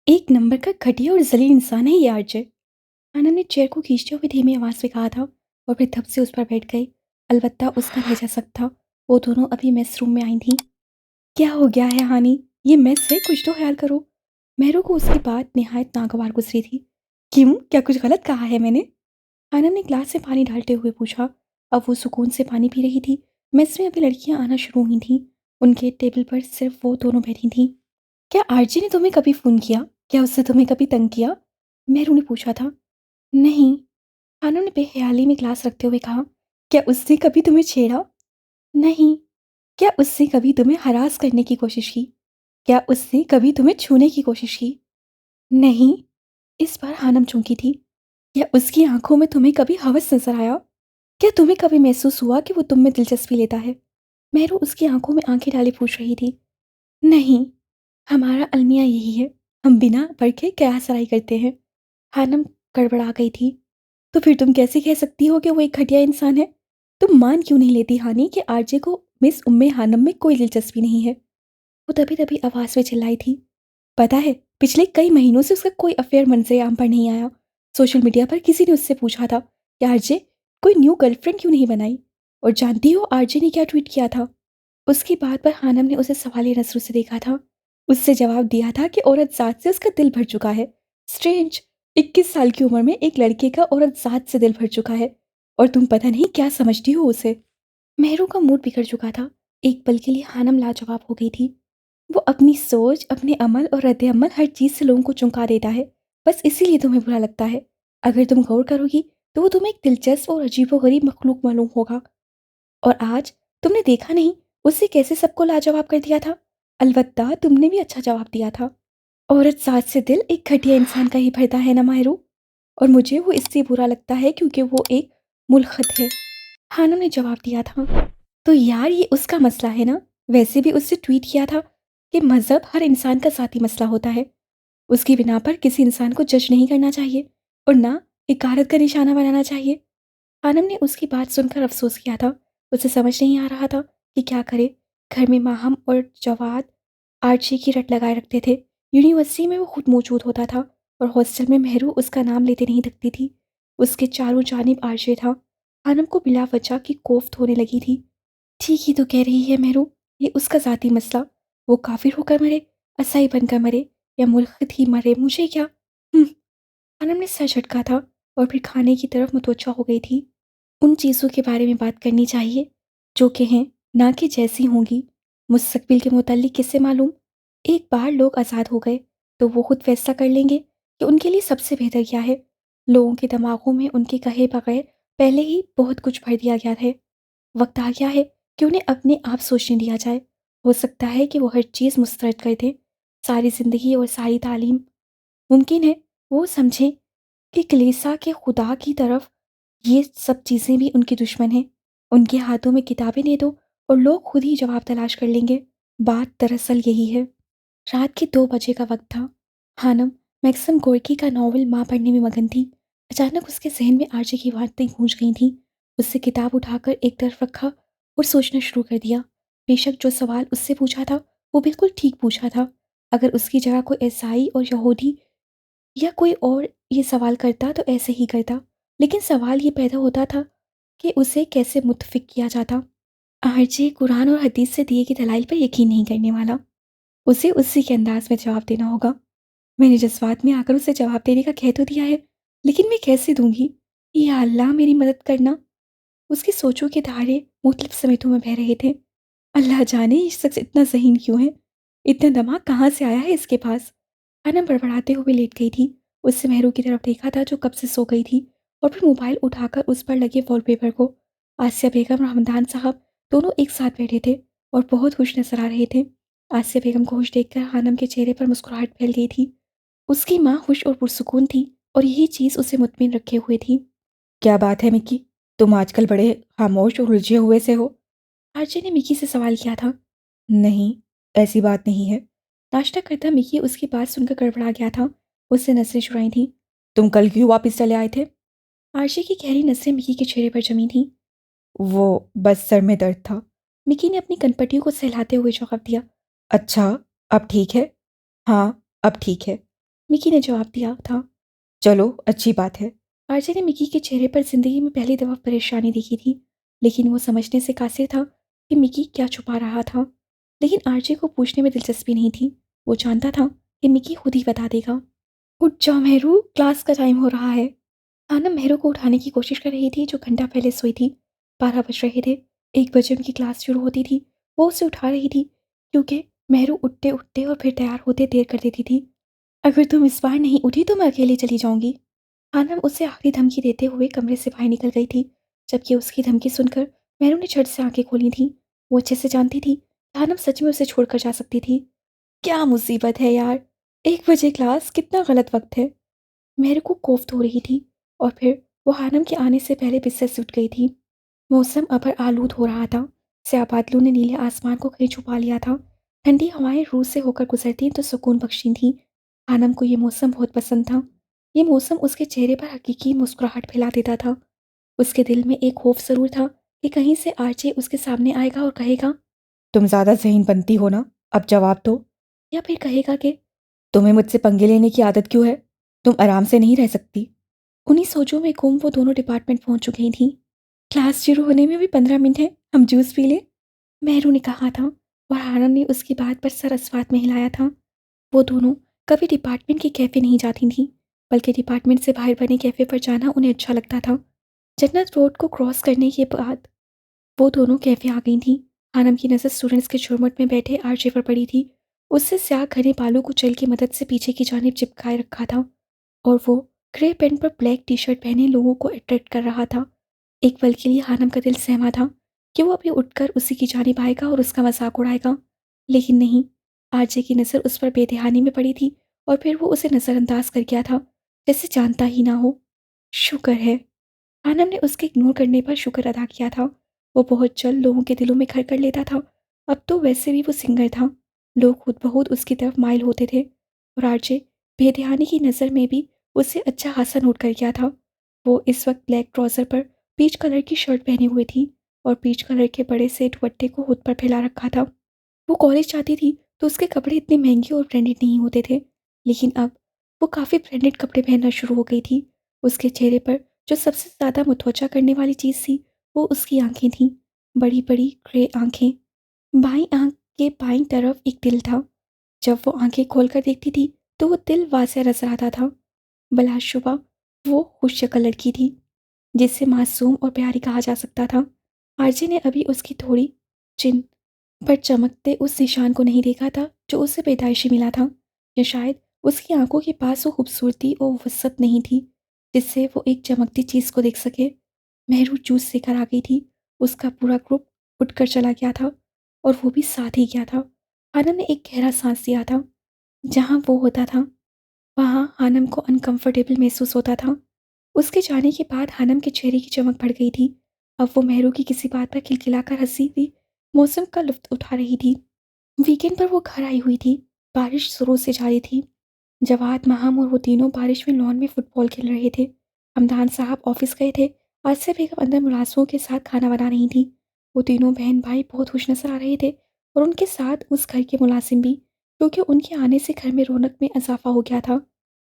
एक नंबर का घटिया और ज़लील इंसान है ये आरजे। आनंद ने चेयर को खींचते हुए धीमी आवाज़ में कहा था और फिर धप से उस पर बैठ गई। अलबत्ता उसका लहजा सख्त था। वो दोनों अभी मेस रूम में आई थीं। क्या हो गया है हानि? ये मेस है, कुछ तो ख्याल करो। मेहरों को उसकी बात निहायत नागवार गुजरी थी। क्यों, क्या कुछ गलत कहा है मैंने? आनंद ने ग्लास से पानी डालते हुए पूछा। अब वो सुकून से पानी पी रही थी। मेस में अभी लड़कियां आना शुरू हुई थीं। उनके टेबल पर सिर्फ वो दोनों बैठी थीं। क्या आरजे ने तुम्हें कभी फ़ोन किया? क्या उससे तुम्हें कभी तंग किया? मेहरू ने पूछा था। नहीं, हानो ने बेख्याली में ग्लास रखते हुए कहा। क्या उसने कभी तुम्हें छेड़ा? नहीं। क्या उसने कभी तुम्हें हरास करने की कोशिश की? क्या उसने कभी तुम्हें छूने की कोशिश की? नहीं। इस बार हानम चौंकी थी। क्या उसकी आंखों में तुम्हें कभी हवस नजर आया? क्या तुम्हें कभी महसूस हुआ कि वो तुम में दिलचस्पी लेता है? मेहरू उसकी आंखों में आंखें डाले पूछ रही थी। नहीं, हमारा अलमिया यही है। हम बिना परखे कयास सराई करते हैं। हानम गड़बड़ा गई थी। तो फिर तुम कैसे कह सकती हो कि वो एक घटिया इंसान है? तुम मान क्यों नहीं लेती हानि कि आरजे को मिस उम्मे हानम में कोई दिलचस्पी नहीं है? वो तभी तभी आवाज में चिल्लाई थी। पता है, पिछले कई महीनों से उसका कोई अफेयर मंजरे आम पर नहीं आया। सोशल मीडिया पर किसी ने उससे पूछा था कि आरजे कोई न्यू गर्लफ्रेंड क्यों नहीं बनाई? और जानती हो आरजे ने क्या ट्वीट किया था? उसकी बात पर हानम ने उसे सवालिया नजरों से देखा था। उससे जवाब दिया था कि औरत जात से उसका दिल भर चुका है। स्ट्रेंज, 21 साल की उम्र में एक लड़के का औरत जात से दिल भर चुका है और तुम पता नहीं क्या समझती हो उसे। मेहरू का मूड बिगड़ चुका था। एक पल के लिए हानम लाजवाब हो गई थी। वो अपनी सोच, अपने अमल और रद्द अमल हर चीज़ से लोगों को चौंका देता है। बस इसीलिए तुम्हें बुरा लगता है। अगर तुम गौर करोगी तो वो तुम्हें एक दिलचस्प और अजीबोगरीब मखलूक मालूम होगा। और आज तुमने देखा नहीं उससे कैसे सबको लाजवाब कर दिया था। अलबत्ता तुमने भी अच्छा जवाब दिया था। औरत साज से दिल एक घटिया इंसान का ही भरता है ना माहिरू। और मुझे वो इसलिए बुरा लगता है क्योंकि वो एक मुल्खत है। हानम ने जवाब दिया था। तो यार ये उसका मसला है ना। वैसे भी उससे ट्वीट किया था कि मजहब हर इंसान का साथी मसला होता है। उसकी बिना पर किसी इंसान को जज नहीं करना चाहिए और ना इकारत का निशाना बनाना चाहिए। आनम ने उसकी बात सुनकर अफसोस किया था। उसे समझ नहीं आ रहा था कि क्या करे। घर में माहम और जवाद आर्ची की रट लगाए रखते थे। यूनिवर्सिटी में वो खुद मौजूद होता था और हॉस्टल में मेहरू उसका नाम लेते नहीं थकती थी। उसके चारों जानिब आर्चे था। आनम को बिला वजह की कोफ्त होने लगी थी। ठीक ही तो कह रही है मेहरू, ये उसका ज़ाती मसला। वो काफिर होकर मरे, असाई बनकर मरे या मुल्क ही मरे, मुझे क्या। आनम ने सर झटका था और फिर खाने की तरफ मुतवज्जा हो गई थी। उन चीज़ों के बारे में बात करनी चाहिए जो कि हैं, ना कि जैसी होंगी। मुस्तकबिल के मुताल्लिक किससे मालूम। एक बार लोग आज़ाद हो गए तो वो खुद फैसला कर लेंगे कि उनके लिए सबसे बेहतर क्या है। लोगों के दिमागों में उनके कहे बगैर पहले ही बहुत कुछ भर दिया गया है। वक्त आ गया है कि उन्हें अपने आप सोचने दिया जाए। हो सकता है कि वो हर चीज़ मुस्तरद कर दें, सारी ज़िंदगी और सारी तालीम। मुमकिन है वो समझें कि कलीसिया के खुदा की तरफ ये सब चीज़ें भी उनकी दुश्मन हैं। उनके हाथों में किताबें दे दो और लोग खुद ही जवाब तलाश कर लेंगे। बात दरअसल यही है। रात के 2 बजे का वक्त था। हानम मैक्सम गोर्की का नॉवल माँ पढ़ने में मगन थी। अचानक उसके जहन में आरजे की बातें गूंज गई थीं। उससे किताब उठाकर एक तरफ रखा और सोचना शुरू कर दिया। बेशक जो सवाल उससे पूछा था वो बिल्कुल ठीक पूछा था। अगर उसकी जगह कोई ईसाई और यहूदी या कोई और ये सवाल करता तो ऐसे ही करता। लेकिन सवाल ये पैदा होता था कि उसे कैसे मुत्तफिक किया जाता। आरजे कुरान और हदीस से दिए की दलाइल पर यकीन नहीं करने वाला। उसे उसी के अंदाज में जवाब देना होगा। मैंने जज्बात में आकर उसे जवाब देने का कह तो दिया है, लेकिन मैं कैसे दूंगी? या अल्लाह मेरी मदद करना। उसकी सोचों के धारे मुख्तलिफ समेतों में बह रहे थे। अल्लाह जाने ये शख्स इतना ज़हीन क्यों है? इतना दिमाग कहाँ से आया है इसके पास? अनम बड़बड़ाते हुए लेट गई थी। उससे मेहरू की तरफ देखा था जो कब से सो गई थी और फिर मोबाइल उठाकर उस पर लगे वॉलपेपर को। आसिया बेगम और हमदान साहब दोनों एक साथ बैठे थे और बहुत खुश नजर आ रहे थे। आसिया बेगम को खुश देखकर हानम के चेहरे पर मुस्कुराहट फैल गई थी। उसकी माँ खुश और पुरसुकून थी और यही चीज़ उसे मुतमिन रखे हुए थी। क्या बात है मिक्की, तुम आजकल बड़े खामोश और उलझे हुए से हो? आरजे ने मिकी से सवाल किया था। नहीं, ऐसी बात नहीं है। नाश्ता करता मिकी उसकी बात सुनकर गड़बड़ा गया था। उससे नजरें चुराई थीं। तुम कल क्यों वापस चले आए थे? आरजे की गहरी नजरें मिकी के चेहरे पर जमी थीं। वो बस सर में दर्द था। मिकी ने अपनी कनपटियों को सहलाते हुए जवाब दिया। अच्छा, अब ठीक है? हाँ, अब ठीक है। मिकी ने जवाब दिया था। चलो, अच्छी बात है। आरजे ने मिकी के चेहरे पर जिंदगी में पहली दफ़ा परेशानी देखी थी, लेकिन वो समझने से कासिर था कि मिकी क्या छुपा रहा था। लेकिन आरजे को पूछने में दिलचस्पी नहीं थी। वो जानता था कि मिकी खुद ही बता देगा। उठ जाओ मेहरू, क्लास का टाइम हो रहा है। आनम मेहरू को उठाने की कोशिश कर रही थी, जो घंटा पहले सोई थी। 12 बज रहे थे। 1 बजे उनकी क्लास शुरू होती थी। वो उसे उठा रही थी, क्योंकि मेहरू उठते उठते और फिर तैयार होते देर कर देती थी। अगर तुम इस बार नहीं उठी तो मैं अकेली चली जाऊंगी। आनम उसे आखिरी धमकी देते हुए कमरे से बाहर निकल गई थी। जबकि उसकी धमकी सुनकर मेहरू ने झट से आंखें खोली थी। वो अच्छे से जानती थी कि आनम सच में उसे छोड़कर जा सकती थी। क्या मुसीबत है यार, 1 बजे क्लास, कितना गलत वक्त है। मेरे को कोफ्त हो रही थी, और फिर वो हानम के आने से पहले बिस्तर से उठ गई थी। मौसम अबर आलूद हो रहा था। स्याह बादलों ने नीले आसमान को कहीं छुपा लिया था। ठंडी हवाएं रूह से होकर गुजरती तो सुकून बख्शी थी। हानम को ये मौसम बहुत पसंद था। ये मौसम उसके चेहरे पर हकीकी मुस्कुराहट फैला देता था। उसके दिल में एक खौफ जरूर था कि कहीं से आरजे उसके सामने आएगा और कहेगा, तुम ज़्यादा ज़हीन बनती हो ना, अब जवाब दो। या फिर कहेगा कि तुम्हें मुझसे पंगे लेने की आदत क्यों है? तुम आराम से नहीं रह सकती। उन्हीं सोचों में गुम वो दोनों डिपार्टमेंट पहुंच चुकी थीं। क्लास शुरू होने में भी 15 मिनट हैं, हम जूस पी लें। मेहरू ने कहा था, और आनंद ने उसकी बात पर सर अस्वाद में हिलाया था। वो दोनों कभी डिपार्टमेंट के कैफ़े नहीं जाती थीं, बल्कि डिपार्टमेंट से बाहर बने कैफ़े पर जाना उन्हें अच्छा लगता था। जन्नत रोड को क्रॉस करने के बाद वो दोनों कैफ़े आ गई थीं। आनम की नज़र स्टूडेंट्स के झुरमुट में बैठे आरजे पर पड़ी थी। उससे स्याह घने बालों को जेल की मदद से पीछे की जानिब चिपकाए रखा था, और वो ग्रे पैंट पर ब्लैक टी शर्ट पहने लोगों को अट्रैक्ट कर रहा था। एक पल के लिए हानम का दिल सहमा था कि वो अभी उठकर उसी की जानिब आएगा और उसका मजाक उड़ाएगा, लेकिन नहीं। आरजे की नज़र उस पर बेध्यानी में पड़ी थी, और फिर वो उसे नज़रअंदाज कर गया था, जैसे जानता ही ना हो। शुक्र है। आनम ने उसके इग्नोर करने पर शुक्र अदा किया था। वो बहुत जल्द लोगों के दिलों में घर कर लेता था। अब तो वैसे भी वो सिंगर था। लोग खुद बहुत उसकी तरफ माइल होते थे, और आरजे बेध्यानी की नज़र में भी उससे अच्छा खासा नोट कर गया था। वो इस वक्त ब्लैक ट्राउज़र पर पीच कलर की शर्ट पहनी हुई थी, और पीच कलर के बड़े से दुपट्टे को होठ पर फैला रखा था। वो कॉलेज जाती थी तो उसके कपड़े इतने महंगे और ब्रांडेड नहीं होते थे, लेकिन अब वो काफ़ी ब्रांडेड कपड़े पहनना शुरू हो गई थी। उसके चेहरे पर जो सबसे ज़्यादा मुतवज्जा करने वाली चीज़ थी, वो उसकी आंखें थीं। बड़ी बड़ी ग्रे आंखें। बाईं आंख के बाईं तरफ एक दिल था। जब वो आंखें खोलकर देखती थी तो वो दिल वासिया नजर आता था। बिलाशुबा वो खुश शक्ल लड़की थी, जिसे मासूम और प्यारी कहा जा सकता था। आरजे ने अभी उसकी थोड़ी चिन पर चमकते उस निशान को नहीं देखा था जो उसे पैदाइशी मिला था, या शायद उसकी आंखों के पास वो खूबसूरती और वसत नहीं थी जिससे वो एक चमकती चीज़ को देख सके। मेहरू जूस लेकर आ गई थी। उसका पूरा ग्रुप उठकर चला गया था, और वो भी साथ ही गया था। आनंद ने एक गहरा सांस लिया था। जहाँ वो होता था वहाँ हानम को अनकंफर्टेबल महसूस होता था। उसके जाने के बाद हानम के चेहरे की चमक बढ़ गई थी। अब वो मेहरू की किसी बात पर खिलखिलाकर हंसी हुई मौसम का लुत्फ उठा रही थी। वीकेंड पर वो घर आई हुई थी। बारिश शुरू से जारी थी। जवाद, महम और वो तीनों बारिश में लॉन में फुटबॉल खेल रहे थे। हमदान साहब ऑफिस गए थे। आसिया बेगम अंदर मुलाजमों के साथ खाना बना रही थी। वो तीनों बहन भाई बहुत खुश नजर आ रहे थे, और उनके साथ उस घर के मुलाजिम भी, क्योंकि उनके आने से घर में रौनक में इजाफा हो गया था।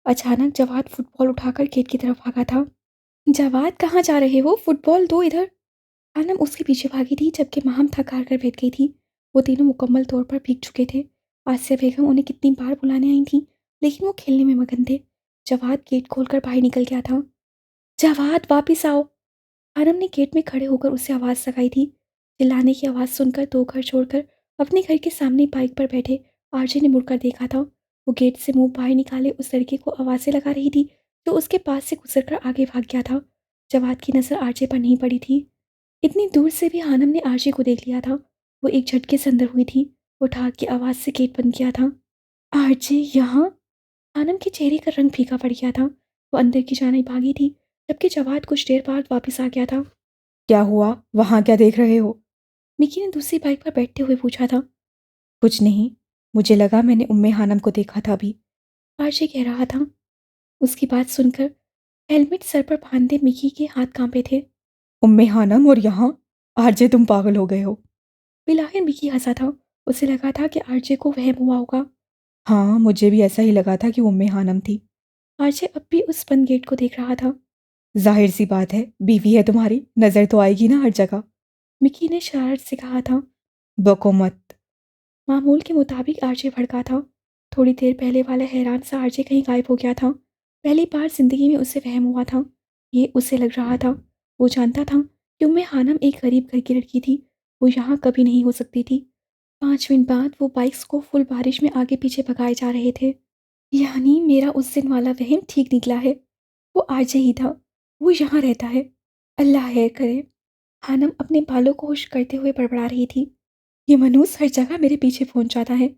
अचानक जवाद फुटबॉल उठाकर गेट की तरफ भागा था। जवाद, कहाँ जा रहे हो? फुटबॉल दो इधर। आनम उसके पीछे भागी थी, जबकि महम थक हार कर बैठ गई थी। वो तीनों मुकम्मल तौर पर भीग चुके थे। आसिया बेगम उन्हें कितनी बार बुलाने आई थी, लेकिन वो खेलने में मगन थे। जवाद गेट खोलकर बाहर निकल गया था। जवाद, वापिस आओ। आनम ने गेट में खड़े होकर उसे आवाज़ लगाई थी। चिल्लाने की आवाज़ सुनकर दो घर छोड़कर अपने घर के सामने बाइक पर बैठे आरजे ने मुड़कर देखा था। वो गेट से मुंह बाहर निकाले उस लड़के को आवाज़ें लगा रही थी, जो उसके पास से गुजरकर आगे भाग गया था। जवाद की नज़र आरजे पर नहीं पड़ी थी। इतनी दूर से भी हानम ने आरजे को देख लिया था। वो एक झटके से अंदर हुई थी। वो ठाक की आवाज़ से गेट बंद किया था। आरजे यहाँ? हानम के चेहरे का रंग फीका पड़ गया था। वो अंदर की जाने भागी थी, जबकि जवाद कुछ देर बाद वापस आ गया था। क्या हुआ? वहाँ क्या देख रहे हो? मिकी ने दूसरी बाइक पर बैठते हुए पूछा था। कुछ नहीं, मुझे लगा मैंने उम्मे हानम को देखा था अभी। आरजे कह रहा था। उसकी बात सुनकर हेलमेट सर पर बांधे मिकी के हाथ कांपे थे। उम्मे हानम और यहाँ? आरजे, तुम पागल हो गए हो। बिलाहिर मिकी हंसा था। उसे लगा था कि आरजे को वहम हुआ होगा। हाँ, मुझे भी ऐसा ही लगा था कि उम्मे हानम थी। आरजे अब भी उस बंद गेट को देख रहा था। जाहिर सी बात है, बीवी है तुम्हारी, नजर तो आएगी ना हर जगह। मिकी ने शरारत से कहा था। बको मत। मामूल के मुताबिक आरजे भड़का था। थोड़ी देर पहले वाला हैरान सा आरजे कहीं गायब हो गया था। पहली बार जिंदगी में उसे वहम हुआ था। ये उसे लग रहा था। वो जानता था कि उम्मे हानम एक गरीब घर की लड़की थी। वो यहाँ कभी नहीं हो सकती थी। 5 मिनट बाद वो बाइक्स को फुल बारिश में आगे पीछे भगाए जा रहे थे। यानी मेरा उस दिन वाला वहम ठीक निकला है। वो आरजे ही था। वो यहाँ रहता है। अल्लाह खैर करे। हानम अपने बालों को खुश करते हुए बड़बड़ा रही थी। ये मनूस हर जगह मेरे पीछे पहुंच जाता है।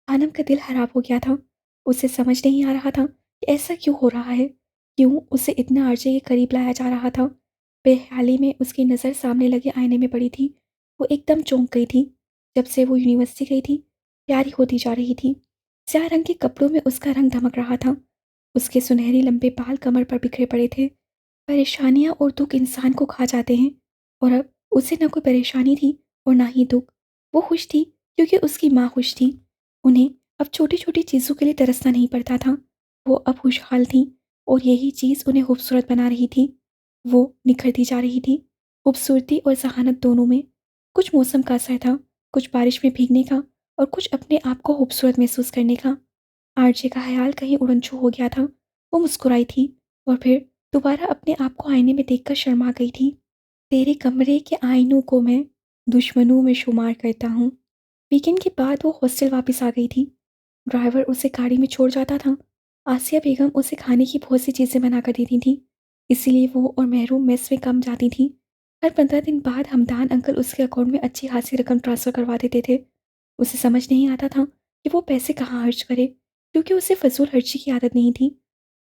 हानम का दिल खराब हो गया था। उसे समझ नहीं आ रहा था कि ऐसा क्यों हो रहा है। क्यों उसे इतना आरजे के करीब लाया जा रहा था। बेख्याली में उसकी नज़र सामने लगे आईने में पड़ी थी। वो एकदम चौंक गई थी। जब से वो यूनिवर्सिटी गई थी, प्यारी होती जा रही थी। स्याह रंग के कपड़ों में उसका रंग धमक रहा था। उसके सुनहरी लंबे बाल कमर पर बिखरे पड़े थे। परेशानियां और दुख इंसान को खा जाते हैं। और अब उसे न कोई परेशानी थी और ना ही दुख। वो खुश थी क्योंकि उसकी माँ खुश थी। उन्हें अब छोटी छोटी चीज़ों के लिए तरसना नहीं पड़ता था। वो अब खुशहाल थी और यही चीज़ उन्हें खूबसूरत बना रही थी। वो निखरती जा रही थी, खूबसूरती और जहानत दोनों में। कुछ मौसम का असर था, कुछ बारिश में भीगने का और कुछ अपने आप को खूबसूरत महसूस करने का। आरजे का ख्याल कहीं उड़नछू हो गया था। वो मुस्कुराई थी और फिर दोबारा अपने आप को आईने में देखकर शर्मा गई थी। तेरे कमरे के आईनों को मैं दुश्मनों में शुमार करता हूँ। वीकेंड के बाद वो हॉस्टल वापस आ गई थी। ड्राइवर उसे गाड़ी में छोड़ जाता था। आसिया बेगम उसे खाने की बहुत सी चीज़ें बना कर देती थी। इसीलिए वो और महरूम मेस में कम जाती थी। हर 15 दिन बाद हमदान अंकल उसके अकाउंट में अच्छी खासी रकम ट्रांसफ़र करवा देते थे। उसे समझ नहीं आता था कि वो पैसे कहाँ खर्च करे, क्योंकि उसे फजूल खर्ची की आदत नहीं थी।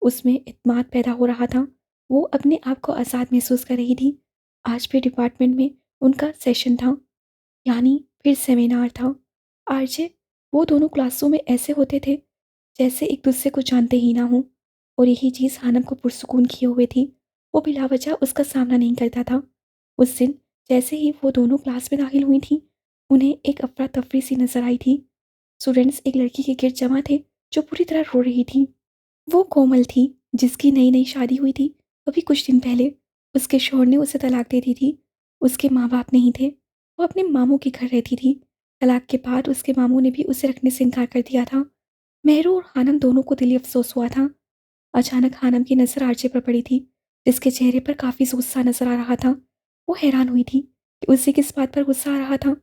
उसमें इत्मीनान पैदा हो रहा था। वो अपने आप को आज़ाद महसूस कर रही थी। आज भी डिपार्टमेंट में उनका सेशन था, यानी फिर सेमिनार था। आरजे वो दोनों क्लासों में ऐसे होते थे जैसे एक दूसरे को जानते ही ना हों। और यही चीज़ हानम को पुरसुकून किए हुए थी। वो बिलावजह उसका सामना नहीं करता था। उस दिन जैसे ही वो दोनों क्लास में दाखिल हुई थी, उन्हें एक अफरा तफरी सी नजर आई थी। स्टूडेंट्स एक लड़की के गिर्द जमा थे जो पूरी तरह रो रही थी। वो कोमल थी, जिसकी नई नई शादी हुई थी अभी कुछ दिन पहले। उसके शौहर ने उसे तलाक दे दी थी। उसके माँ बाप नहीं थे। वो अपने मामू के घर रहती थी। तलाक के बाद उसके मामू ने भी उसे रखने से इनकार कर दिया था। मेहरू और हानम दोनों को दिली अफसोस हुआ था। अचानक हानम की नज़र आरजे पर पड़ी थी, जिसके चेहरे पर काफ़ी गुस्सा नजर आ रहा था। वो हैरान हुई थी कि उसे किस बात पर गुस्सा आ रहा था।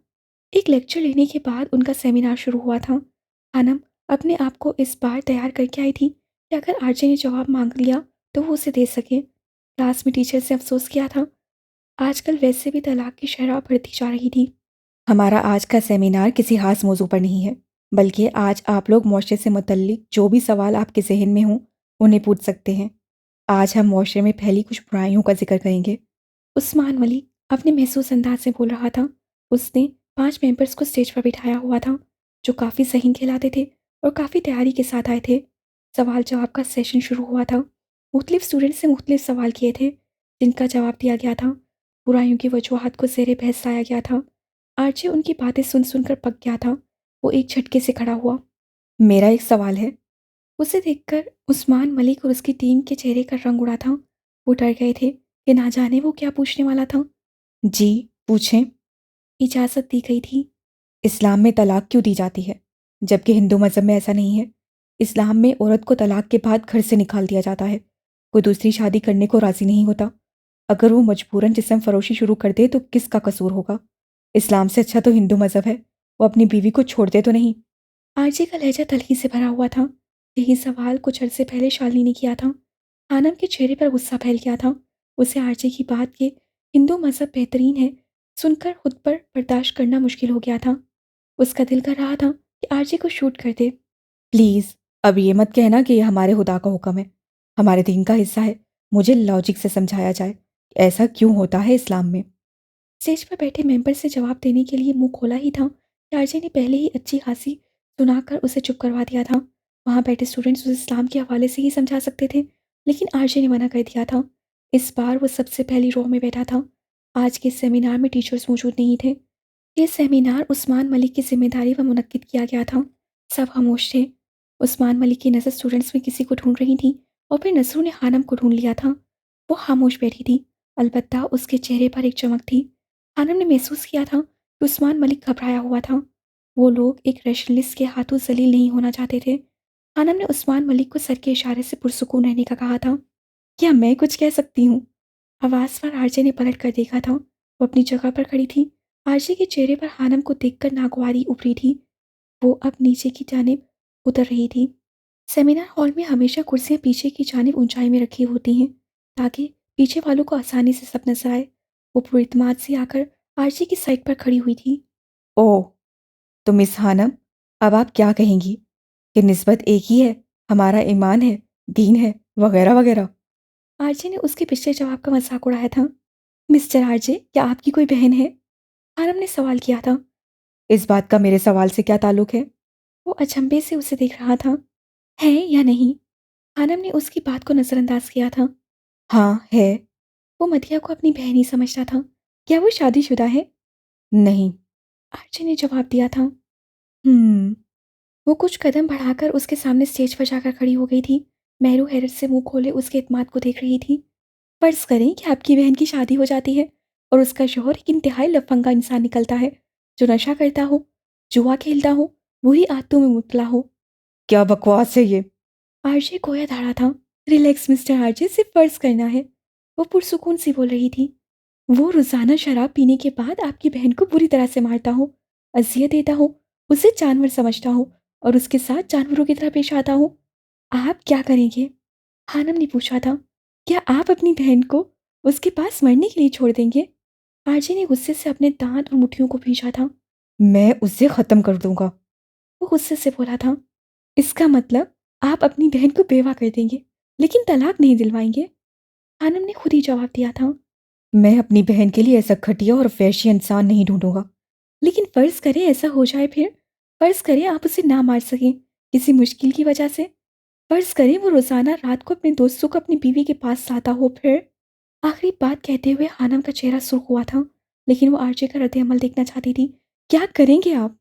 एक लेक्चर लेने के बाद उनका सेमिनार शुरू हुआ था। हानम अपने आप को इस बार तैयार करके आई थी कि अगर आरजे ने जवाब मांग लिया तो वो उसे दे सके। क्लास में टीचर से अफसोस किया था। आजकल वैसे भी तलाक की शरह बढ़ती जा रही थी। हमारा आज का सेमिनार किसी खास मौजू पर नहीं है, बल्कि आज आप लोग मुआशरे से मुतल्लिक जो भी सवाल आपके जहन में हों, उन्हें पूछ सकते हैं। आज हम मुआशरे में फैली कुछ बुराइयों का जिक्र करेंगे। उस्मान मलिक अपने महसूस अंदाज से बोल रहा था। उसने 5 मेंबर्स को स्टेज पर बिठाया हुआ था, जो काफ़ी जहीन खिलाते थे और काफ़ी तैयारी के साथ आए थे। सवाल जवाब का सेशन शुरू हुआ था। मुख्तलिफ स्टूडेंट से मुख्तलिफ सवाल किए थे, जिनका जवाब दिया गया था। बुराइयों की वजूहात को ज़ेरे बहस लाया गया था। आरजे उनकी बातें सुन सुनकर पक गया था। वो एक झटके से खड़ा हुआ। मेरा एक सवाल है। उसे देखकर उस्मान मलिक और उसकी टीम के चेहरे का रंग उड़ा था। वो डर गए थे कि ना जाने वो क्या पूछने वाला था। जी, पूछें। इजाज़त दी गई थी। इस्लाम में तलाक क्यों दी जाती है, जबकि हिंदू मज़हब में ऐसा नहीं है? इस्लाम में औरत को तलाक के बाद घर से निकाल दिया जाता है। कोई दूसरी शादी करने को राज़ी नहीं होता। अगर वो मजबूरन जिस्म फरोशी शुरू कर दे तो किसका कसूर होगा? इस्लाम से अच्छा तो हिंदू मज़हब है। वो अपनी बीवी को छोड़ दे तो नहीं? आरजे का लहजा तलखी से भरा हुआ था। यही सवाल कुछ अरसे पहले शालिनी ने किया था। आनम के चेहरे पर गुस्सा फैल गया था। उसे आरजे की बात के हिंदू मज़हब बेहतरीन है सुनकर खुद पर बर्दाश्त करना मुश्किल हो गया था। उसका दिल कर रहा था कि आरजे को शूट कर दे। प्लीज़, अब ये मत कहना कि ये हमारे खुदा का हुक्म है, हमारे दीन का हिस्सा है। मुझे लॉजिक से समझाया जाए कि ऐसा क्यों होता है इस्लाम में। स्टेज पर बैठे मेंबर से जवाब देने के लिए मुंह खोला ही था कि आरजे ने पहले ही अच्छी खासी सुनाकर उसे चुप करवा दिया था। वहाँ बैठे स्टूडेंट्स उसे इस्लाम के हवाले से ही समझा सकते थे, लेकिन आरजे ने मना कर दिया था। इस बार वो सबसे पहली रो में बैठा था। आज के सेमिनार में टीचर्स मौजूद नहीं थे। ये सेमिनार उस्मान मलिक की जिम्मेदारी पर मुनक्किद किया गया था। सब खामोश थे। उस्मान मलिक की नज़र स्टूडेंट्स में किसी को ढूंढ रही थी और फिर नसरू ने हानम को ढूंढ लिया था। वो खामोश बैठी थी, अलबत्ता उसके चेहरे पर एक चमक थी। हानम ने महसूस किया था कि उस्मान मलिक घबराया हुआ था। वो लोग एक रैशनलिस्ट के हाथों जलील नहीं होना चाहते थे। हानम ने उस्मान मलिक को सर के इशारे से पुरसुकून रहने का कहा था। क्या मैं कुछ कह सकती हूँ? आवाज़ पर आरजे ने पलट कर देखा था। वो अपनी जगह पर खड़ी थी। आरजे के चेहरे पर हानम को देखकर नागवारी उभरी थी। वो अब नीचे की जानिब उतर रही थी। सेमिनार हॉल में हमेशा कुर्सियां पीछे की जानिब ऊंचाई में रखी होती हैं ताकि पीछे वालों को आसानी से सब नजर आए। वो पुरइत्माद से आकर आरजे की साइड पर खड़ी हुई थी। ओह! तो मिस हानम, अब आप क्या कहेंगी कि निस्बत एक ही है, हमारा ईमान है, दीन है, वगैरह वगैरह? आरजे ने उसके पिछले जवाब का मजाक उड़ाया था। मिस्टर आरजे, क्या आपकी कोई बहन है? आरम ने सवाल किया था। इस बात का मेरे सवाल से क्या ताल्लुक है? वो अचंभे से उसे देख रहा था। है या नहीं? आनम ने उसकी बात को नजरअंदाज किया था। हाँ, है। वो मदिया को अपनी बहन ही समझता था। क्या वो शादीशुदा है? नहीं। आरजे ने जवाब दिया था। हम्म। वो कुछ कदम बढ़ाकर उसके सामने स्टेज पर जाकर खड़ी हो गई थी। मेहरू हैरत से मुंह खोले उसके इत्मीनान को देख रही थी। फर्ज करें कि आपकी बहन की शादी हो जाती है और उसका शौहर एक इंतहाई लफंगा इंसान निकलता है जो नशा करता हो, जुआ खेलता हो, बुरी आदतों में मुबतला हो। क्या बकवास है ये? आरजे खोया धाड़ा था। रिलैक्स मिस्टर आरजे, सिर्फ फर्ज करना है। वो पुरसुकून सी बोल रही थी। वो रोजाना शराब पीने के बाद आपकी बहन को बुरी तरह से मारता हो, अजियत देता हो, उसे जानवर समझता हो और उसके साथ जानवरों की तरह पेश आता हो। आप क्या करेंगे? हानम ने पूछा था। क्या आप अपनी बहन को उसके पास मरने के लिए छोड़ देंगे? आरजे ने गुस्से से अपने दांत और मुट्ठियों को भींचा था। मैं उसे खत्म कर दूंगा। वो गुस्से से बोला था। इसका मतलब आप अपनी बहन को बेवा कर देंगे लेकिन तलाक नहीं दिलवाएंगे? हानम ने खुद ही जवाब दिया था। मैं अपनी बहन के लिए ऐसा घटिया और वहशी इंसान नहीं ढूंढूंगा। लेकिन फर्ज करें ऐसा हो जाए फिर? फर्ज करें आप उसे ना मार सकें किसी मुश्किल की वजह से। फर्ज करें वो रोजाना रात को अपने दोस्तों को अपनी बीवी के पास लाता हो फिर? आखिरी बात कहते हुए हानम का चेहरा सुर्ख हुआ था, लेकिन वो आरजे का रद्द-ए-अमल देखना चाहती थी। क्या करेंगे आप?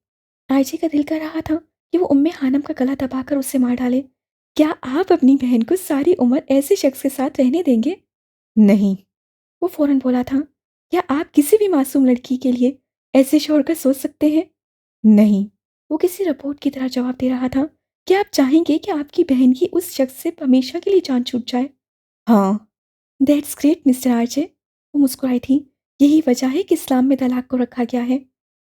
आरजे का दिल कर रहा था कि वो उम्मे हानम का गला दबाकर उसे मार डाले। क्या आप अपनी बहन को सारी उम्र ऐसे शख्स के साथ रहने देंगे? नहीं। वो फौरन बोला था। क्या आप किसी भी मासूम लड़की के लिए ऐसे शोर का सोच सकते हैं? नहीं। वो किसी रिपोर्ट की तरह जवाब दे रहा था। क्या आप चाहेंगे कि आपकी बहन की उस शख्स से हमेशा के लिए जान छूट जाए? हाँ। That's great mister RJ. वो मुस्कुराई थी। यही वजह है कि इस्लाम में तलाक को रखा गया है।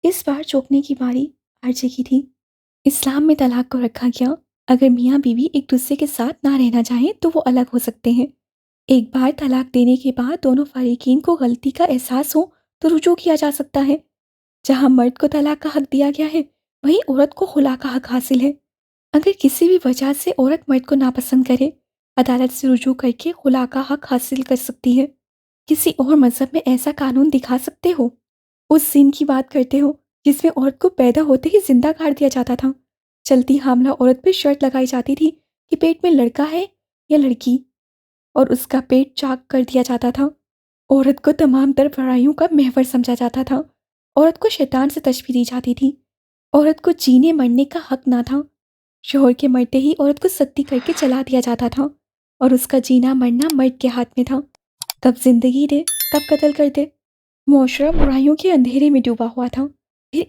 इस बार चौंकने की बारी आरजे की थी। इस्लाम में तलाक को रखा गया। अगर मियाँ बीवी एक दूसरे के साथ ना रहना चाहें तो वो अलग हो सकते हैं। एक बार तलाक देने के बाद दोनों फरीकीन को गलती का एहसास हो तो रुजू किया जा सकता है। जहाँ मर्द को तलाक का हक दिया गया है वहीं औरत को खुला का हक हासिल है। अगर किसी भी वजह से औरत मर्द को नापसंद करे, अदालत से रुजू करके खुला का हक हासिल कर सकती है। किसी और मजहब में ऐसा कानून दिखा सकते हो? उस सीन की बात करते हो जिसमें औरत को पैदा होते ही जिंदा गाड़ दिया जाता था। चलती हामला औरत पर शर्त लगाई जाती थी कि पेट में लड़का है या लड़की, और उसका पेट चाक कर दिया जाता था। औरत को तमाम तर बुराइयों का महवर समझा जाता था। औरत को शैतान से तशबीह दी जाती थी। औरत को जीने मरने का हक ना था। शोहर के मरते ही औरत को सत्ती करके चला दिया जाता था और उसका जीना मरना मर्द के हाथ में था। कब जिंदगी दे कब कत्ल कर दे। मुआशरा बुराइयों के अंधेरे में डूबा हुआ था। फिर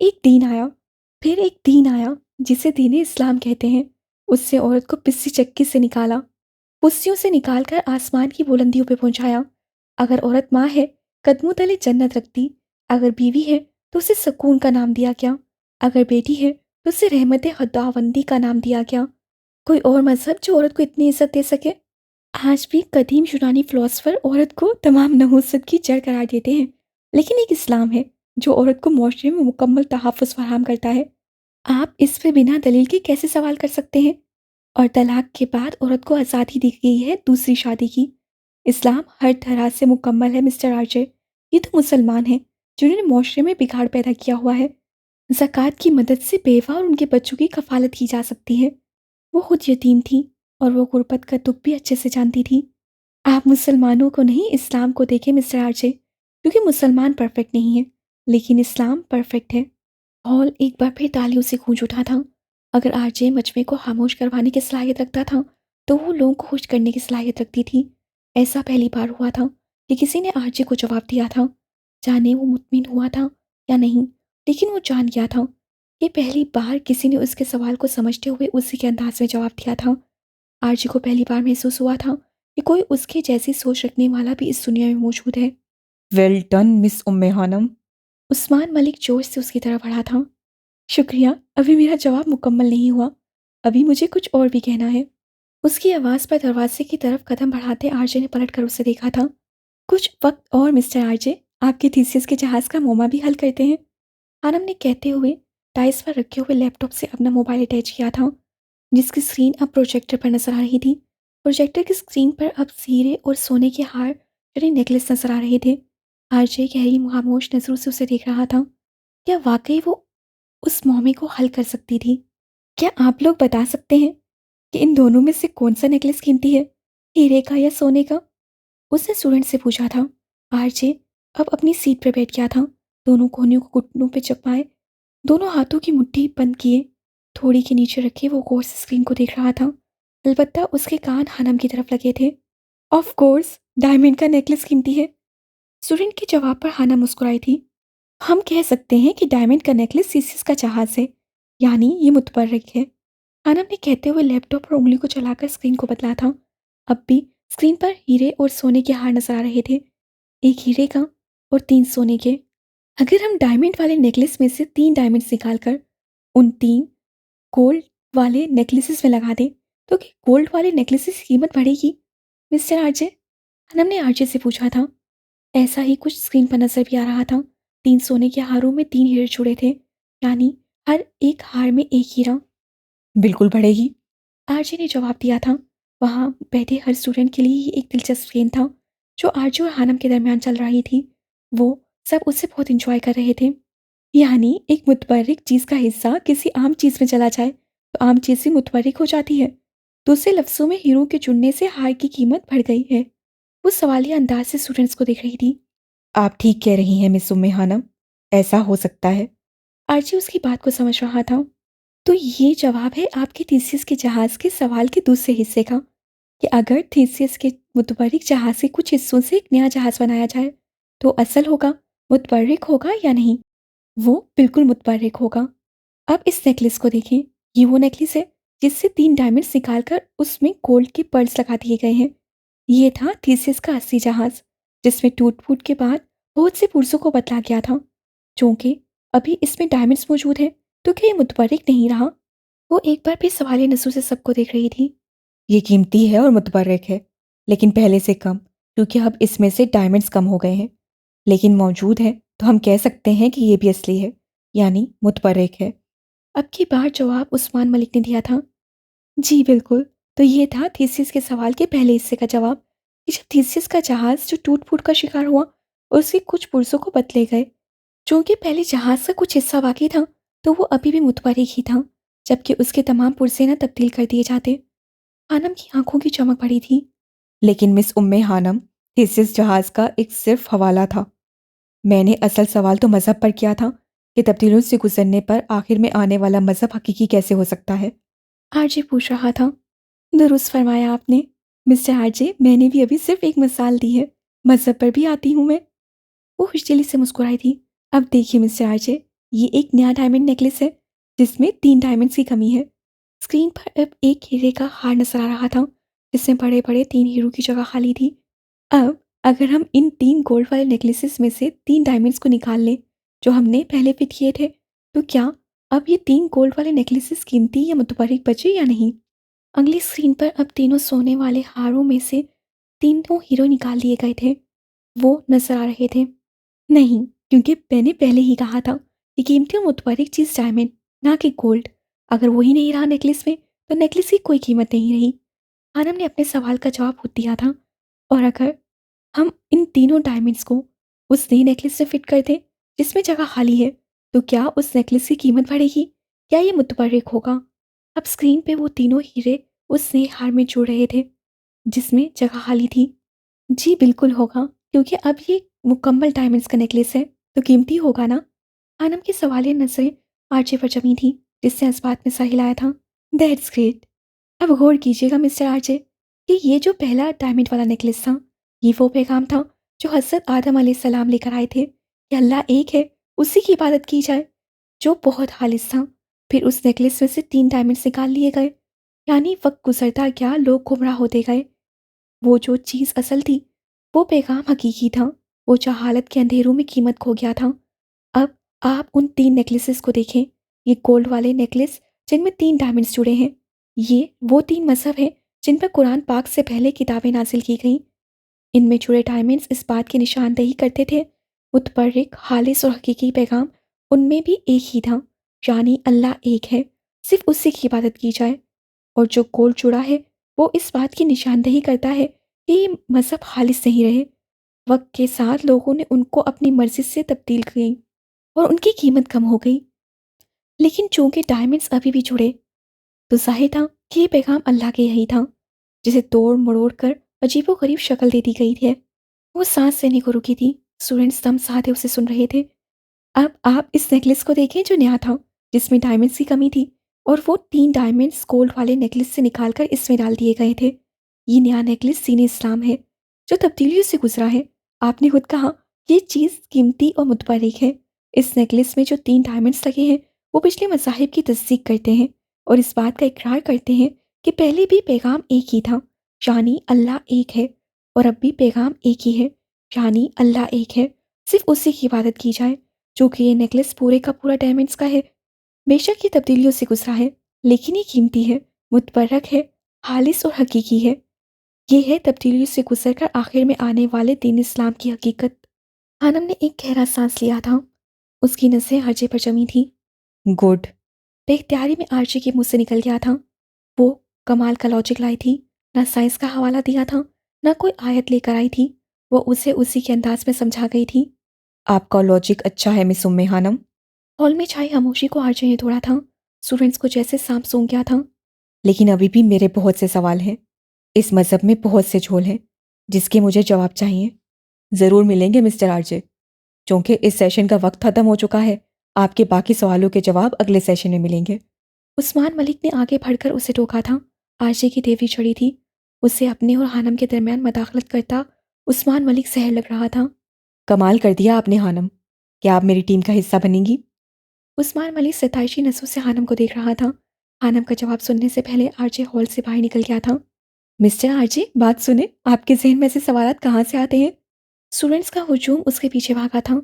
एक दीन आया जिसे दीन इस्लाम कहते हैं। उससे औरत को पिस्सी चक्की से निकाला, पुस्सियों से निकालकर आसमान की बुलंदियों पे पहुंचाया। अगर औरत माँ है, कदमों तले जन्नत रखती। अगर बीवी है तो उसे सुकून का नाम दिया गया। अगर बेटी है तो उसे रहमत खुदावंदी का नाम दिया गया। कोई और मजहब जो औरत को इतनी इज्जत दे सके? आज भी कदीम यूनानी फिलोसफर औरत को तमाम नहुसत की जड़ करार देते हैं, लेकिन एक इस्लाम है जो औरत को मुआशरे में मुकम्मल तहफ़्फ़ुज़ फराहम करता है। आप इस पे बिना दलील के कैसे सवाल कर सकते हैं? और तलाक के बाद औरत को आज़ादी दी गई है दूसरी शादी की। इस्लाम हर तरह से मुकम्मल है मिस्टर आरजे। ये तो मुसलमान हैं जिन्होंने मुआशरे में बिगाड़ पैदा किया हुआ है। ज़कात की मदद से बेवा और उनके बच्चों की कफ़ालत की जा सकती है। वो खुद यतीम थी और वो गुर्बत का दुख भी अच्छे से जानती थी। आप मुसलमानों को नहीं इस्लाम को देखें मिस्टर आरजे, क्योंकि मुसलमान परफेक्ट नहीं है लेकिन इस्लाम परफेक्ट है। हॉल एक बार फिर तालियों से गूंज उठा था। अगर आरजे मजमे को खामोश करवाने की सलाहियत रखता था, तो वो लोगों को खुश करने की सलाहियत रखती थी। ऐसा पहली बार हुआ था कि किसी ने आरजे को जवाब दिया था। जाने वो मुतमिन हुआ था या नहीं, लेकिन वो जान गया था कि पहली बार किसी ने उसके सवाल को समझते हुए उसी के अंदाज में जवाब दिया था। आरजे को पहली बार महसूस हुआ था कि कोई उसके जैसी सोच रखने वाला भी इस दुनिया में मौजूद है। वेल डन मिस उम्मे खानम। उस्मान मलिक जोश से उसकी तरफ बढ़ा था। शुक्रिया, अभी मेरा जवाब मुकम्मल नहीं हुआ। अभी मुझे कुछ और भी कहना है। उसकी आवाज़ पर दरवाजे की तरफ कदम बढ़ाते आरजे ने पलट कर उसे देखा था। कुछ वक्त और मिस्टर आरजे, आपके थीसिस के जहाज़ का मोमा भी हल करते हैं। आनम ने कहते हुए टाइस पर रखे हुए लैपटॉप से अपना मोबाइल अटैच किया था, जिसकी स्क्रीन अब प्रोजेक्टर पर नजर आ रही थी। प्रोजेक्टर की स्क्रीन पर अब हीरे और सोने के हार यानी नेकलेस नजर आ रहे थे। आरजे गहरी खामोश नजरों से उसे देख रहा था। क्या वाकई वो उस मोहमे को हल कर सकती थी? क्या आप लोग बता सकते हैं कि इन दोनों में से कौन सा नेकलेस कीमती है, हीरे का या सोने का? उसने स्टूडेंट से पूछा था। आरजे अब अपनी सीट पर बैठ गया था, दोनों कोहनियों को घुटनों पे चपाए, दोनों हाथों की मुट्ठी बंद किए, थोड़ी के नीचे रखे वो गौर से स्क्रीन को देख रहा था। अलबत्ता उसके कान हनम की तरफ लगे थे। ऑफ कोर्स, डायमंड का नेकलेस कीमती है। स्टूडेंट के जवाब पर हनम मुस्कुराई थी। हम कह सकते हैं कि डायमंड का नेकलेस सीसिस का जहाज है, यानी ये मुतबर्रिक है। आनंद ने कहते हुए लैपटॉप पर उंगली को चलाकर स्क्रीन को बदला था। अब भी स्क्रीन पर हीरे और सोने के हार नजर आ रहे थे, एक हीरे का और 3 सोने के। अगर हम डायमंड वाले नेकलेस में से 3 डायमंड्स निकालकर उन 3 गोल्ड वाले नेकलेसेस में लगा दें, तो क्या गोल्ड वाले नेकलेसेस की कीमत बढ़ेगी, मिस्टर आरजे? आनंद ने आरजे से पूछा था। ऐसा ही कुछ स्क्रीन पर नजर भी आ रहा था। 3 सोने के हारों में 3 हीरे जुड़े थे, यानी हर एक हार में एक हीरा। बिल्कुल बढ़ेगी। आरजे ने जवाब दिया था। वहाँ बैठे हर स्टूडेंट के लिए ये एक दिलचस्प गेम था, जो आरजे और हानम के दरमियान चल रही थी। वो सब उससे बहुत इंजॉय कर रहे थे। यानी एक मुतबर्रिक चीज़ का हिस्सा किसी आम चीज़ में चला जाए, तो आम चीज़ भी मुतबर्रिक हो जाती है। दूसरे लफ्ज़ों में हीरो के चुनने से हार की कीमत बढ़ गई है। वो सवालिया अंदाज से स्टूडेंट्स को देख रही थी। आप ठीक कह रही हैं मिस उम्मे खानम, ऐसा हो सकता है। आरजे उसकी बात को समझ रहा था। तो ये जवाब है आपके थीसिस के जहाज़ के सवाल के दूसरे हिस्से का, कि अगर थीसिस के मुतबर्रिक जहाज़ के कुछ हिस्सों से एक नया जहाज़ बनाया जाए, तो असल होगा, मुतबर्रिक होगा या नहीं? वो बिल्कुल मुतबर्रिक होगा। अब इस नेकलेस को देखें, ये वो नेकलेस है जिससे 3 डायमंड्स निकालकर उसमें गोल्ड के पर्ल्स लगा दिए गए हैं। ये था थीसिस का असली जहाज़, जिसमें टूट-फूट के बाद बहुत से पुर्जों को बदला गया था। चूँकि अभी इसमें डायमंड्स मौजूद हैं, तो क्या ये मुतबर्रिक नहीं रहा? वो एक बार फिर सवालिया नज़रों से सबको देख रही थी। ये कीमती है और मुतबर्रिक है, लेकिन पहले से कम, क्योंकि अब इसमें से डायमंड्स कम हो गए हैं। लेकिन मौजूद है, तो हम कह सकते हैं कि ये भी असली है, यानी मुतबर्रिक है। अब की बार जवाब उस्मान मलिक ने दिया था। जी बिल्कुल, तो ये था थीसिस के सवाल के पहले हिस्से का जवाब, कि जब थीसिस का जहाज़ जो टूट-फूट का शिकार हुआ, उसके कुछ पुर्जों को बदले गए। चूँकि पहले जहाज़ का कुछ हिस्सा बाकी था, तो वो अभी भी मुतबर्रिक ही था, जबकि उसके तमाम पुर्जे ना तब्दील कर दिए जाते। आनम की आंखों की चमक बढ़ी थी। लेकिन मिस उम्मे खानम, थीसिस जहाज का एक सिर्फ हवाला था। मैंने असल सवाल तो मज़हब पर किया था कि तब्दीलियों से गुजरने पर आखिर में आने वाला मज़हब हकीकी कैसे हो सकता है। आरजे पूछ रहा था। दुरुस्त फरमाया आपने, मिस्टर आरजे, मैंने भी अभी सिर्फ एक मिसाल दी है। मज़हब पर भी आती हूँ मैं। वो खुशदिली से मुस्कुराई थी। अब देखिए मिस्टर आरजे, ये एक नया डायमंड नेकलेस है, जिसमें 3 डायमंड्स की कमी है। स्क्रीन पर अब एक हीरे का हार नजर आ रहा था, जिसमें बड़े-बड़े 3 हीरों की जगह खाली थी। अब अगर हम इन 3 गोल्ड वाले नेकलेसेस में से 3 डायमंड्स को निकाल लें, जो हमने पहले फिट किए थे, तो क्या अब ये 3 गोल्ड वाले नेकलेसेस कीमती या मुतबर्रिक बचे या नहीं? अगली स्क्रीन पर अब तीनों सोने वाले हारों में से तीनों हीरो निकाल लिए गए थे। वो नजर आ रहे थे। नहीं, क्योंकि मैंने पहले ही कहा था कि कीमती और मुतबर्रिक चीज़ डायमंड, ना कि गोल्ड। अगर वही नहीं रहा नेकलेस में, तो नेकलेस की कोई कीमत नहीं रही। आनम ने अपने सवाल का जवाब खुद दिया था। और अगर हम इन तीनों डायमंड्स को उस नई नेकलेस में फिट कर दें, जिसमें जगह खाली है, तो क्या उस नेकलेस की कीमत बढ़ेगी या ये मुतबर्रिक होगा? अब स्क्रीन पे वो तीनों हीरे उस नए हार में जुड़ रहे थे, जिसमें जगह खाली थी। जी बिल्कुल होगा, क्योंकि अब ये मुकम्मल डायमंड्स का नेकलेस है, तो कीमती होगा ना? आनम की सवालिया नजरें आरजे पर जमी थी। जिसने इस बात में सर हिलाया था। That's great. अब गौर कीजिएगा मिस्टर आरजे कि ये जो पहला डायमंड वाला नेकलेस था, ये वो पैगाम था जो हज़रत आदम अलैहिस्सलाम लेकर आए थे कि अल्लाह एक है, उसी की इबादत की जाए, जो बहुत खालिस था। फिर उस नेकलेस में से 3 डायमंड्स निकाल लिए गए। यानी वक्त गुजरता गया, लोग गुमराह होते गए। वो जो चीज़ असल थी, वो पैगाम हकीकी था। वो जहालत के अंधेरों में कीमत खो गया था। अब आप उन 3 नेकलेसेस को देखें। ये गोल्ड वाले नेकलेस जिनमें 3 डायमंड्स जुड़े हैं। ये वो 3 मज़हब हैं जिन पर कुरान पाक से पहले किताबें नाज़िल की गईं। इनमें जुड़े डायमंड्स इस बात की निशानदेही करते थे, मुतबर्रिक, खालिस और हकीकी पैगाम उनमें भी एक ही था, यानी अल्लाह एक है, सिर्फ़ उसी की इबादत की जाए। और जो गोल्ड जुड़ा है, वो इस बात की निशानदेही करता है कि ये मज़हब खालिस नहीं रहे। वक़्त के साथ लोगों ने उनको अपनी मर्ज़ी से तब्दील की और उनकी कीमत कम हो गई। लेकिन चूँकि डायमंड्स अभी भी जुड़े, तो ज़ाहिर था कि ये पैगाम अल्लाह के यही था, जिसे तोड़-मरोड़ कर अजीबो-गरीब शक्ल दे दी गई थी। वो साँस लेने को रुकी थी। स्टूडेंट्स दम साधे उसे सुन रहे थे। अब आप इस नेकलेस को देखें जो नया था, जिसमें डायमंड्स की कमी थी, और वो 3 डायमंड्स गोल्ड वाले नेकलेस से निकाल कर इसमें डाल दिए गए थे। ये नया नेकलेस दीन इस्लाम है, जो तब्दीलियों से गुज़रा है। आपने खुद कहा, ये चीज़ कीमती और मुतबर्रिक है। इस नेकलेस में जो 3 डायमंड्स लगे हैं, वो पिछले मज़ाहिब की तस्दीक करते हैं और इस बात का इकरार करते हैं कि पहले भी पैगाम एक ही था, यानी अल्लाह एक है, और अब भी पैगाम एक ही है, यानी अल्लाह एक है। सिर्फ़ उसी की इबादत की जाए। चूँकि ये नेकलेस पूरे का पूरा डायमंड्स का है, बेशक ये तब्दीलियों से गुज़रा है, लेकिन ये कीमती है, मुतबर्रक है, खालिस और हकीकी है। ये है तब्दीलियों से गुज़र कर आखिर में आने वाले दीन इस्लाम की हकीकत। खानम ने एक गहरा सांस लिया था। उसकी नज़रें आरजे पर जमी थी। गुड। बेख्तियारी में आरजे के मुंह से निकल गया था। वो कमाल का लॉजिक लाई थी, ना साइंस का हवाला दिया था, ना कोई आयत लेकर आई थी। वो उसे उसी के अंदाज में समझा गई थी। आपका लॉजिक अच्छा है मिस उम्मे हानम। हॉल में छाई खामोशी को आरजे ने तोड़ा था। स्टूडेंट्स को जैसे सांप सूंघ गया था। लेकिन अभी भी मेरे बहुत से सवाल हैं। इस मज़हब में बहुत से झोल हैं, जिसके मुझे जवाब चाहिए। ज़रूर मिलेंगे मिस्टर आरजे। चूँकि इस सेशन का वक्त ख़त्म हो चुका है, आपके बाकी सवालों के जवाब अगले सेशन में मिलेंगे। उस्मान मलिक ने आगे बढ़कर उसे टोका था। आरजे की देवी चढ़ी थी। उसे अपने और हानम के दरमियान मदाखलत करता उस्मान मलिक जहर लग रहा था। कमाल कर दिया आपने हानम। क्या आप मेरी टीम का हिस्सा बनेंगी? उस्मान मलिक सताइशी नज़रों से हानम को देख रहा था। हानम का जवाब सुनने से पहले आरजे हॉल से बाहर निकल गया था। मिस्टर आरजे, बात सुने, आपके जहन में ऐसे सवालात कहाँ से आते हैं? स्टूडेंट्स का हुजूम उसके पीछे भागा था।